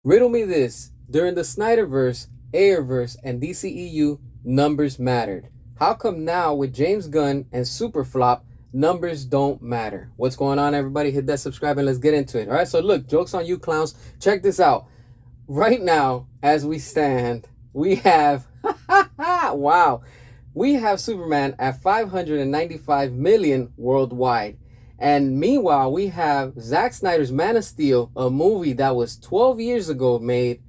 Riddle me this. During the Snyderverse, Ayerverse, and DCEU, numbers mattered. How come now with James Gunn and Superflop, numbers don't matter? What's going on, everybody? Hit that subscribe and let's get into it. All right, so look, joke's on you clowns. Check this out. Right now, as we stand, we have, wow, we have Superman at 595 million worldwide. And meanwhile, we have Zack Snyder's Man of Steel, a movie that was 12 years ago made,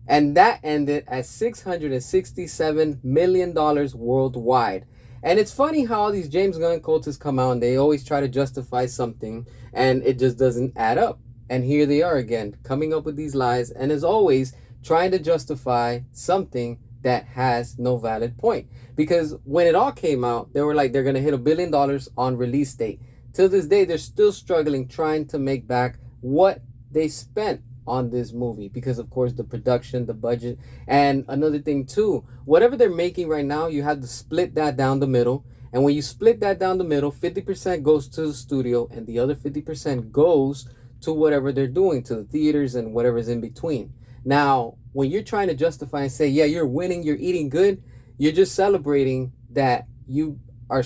and that ended at $667 million worldwide. And it's funny how all these James Gunn cultists come out and they always try to justify something, and it just doesn't add up. And here they are again, coming up with these lies, and as always, trying to justify something that has no valid point. Because when it all came out, they were like, they're going to hit $1 billion on release date. Till this day, they're still struggling, trying to make back what they spent on this movie. Because, of course, the production, the budget, and another thing, too, whatever they're making right now, you have to split that down the middle. And when you split that down the middle, 50% goes to the studio, and the other 50% goes to whatever they're doing, to the theaters and whatever's in between. Now, when you're trying to justify and say, yeah, you're winning, you're eating good, you're just celebrating that you are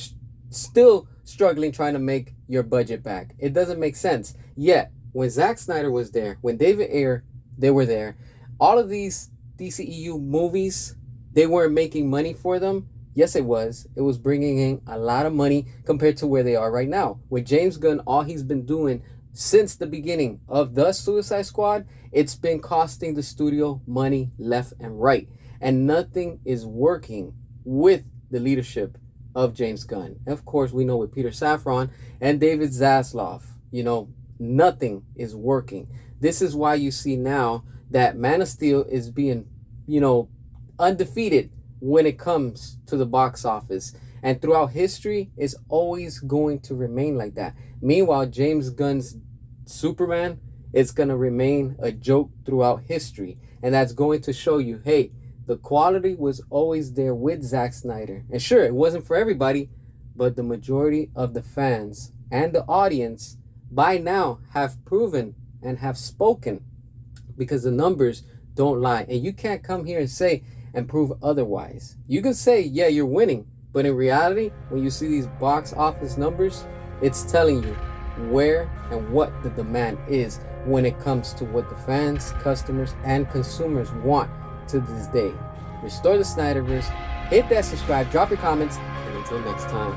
still struggling trying to make your budget back. It doesn't make sense. Yet, when Zack Snyder was there, when David Ayer, they were there, all of these DCEU movies, they weren't making money for them. Yes, it was. It was bringing in a lot of money compared to where they are right now. With James Gunn, all he's been doing since the beginning of the Suicide Squad, it's been costing the studio money left and right. And nothing is working with the leadership of James Gunn. And of course, we know with Peter Safran and David Zaslav, nothing is working. This is why you see now that Man of Steel is being, undefeated when it comes to the box office. And throughout history, it's always going to remain like that. Meanwhile, James Gunn's Superman, it's going to remain a joke throughout history. And that's going to show you, hey, the quality was always there with Zack Snyder. And sure, it wasn't for everybody, but the majority of the fans and the audience by now have proven and have spoken, because the numbers don't lie. And you can't come here and say and prove otherwise. You can say, yeah, you're winning. But in reality, when you see these box office numbers, it's telling you where and what the demand is when it comes to what the fans, customers, and consumers want to this day. Restore the Snyderverse, hit that subscribe, drop your comments, and until next time.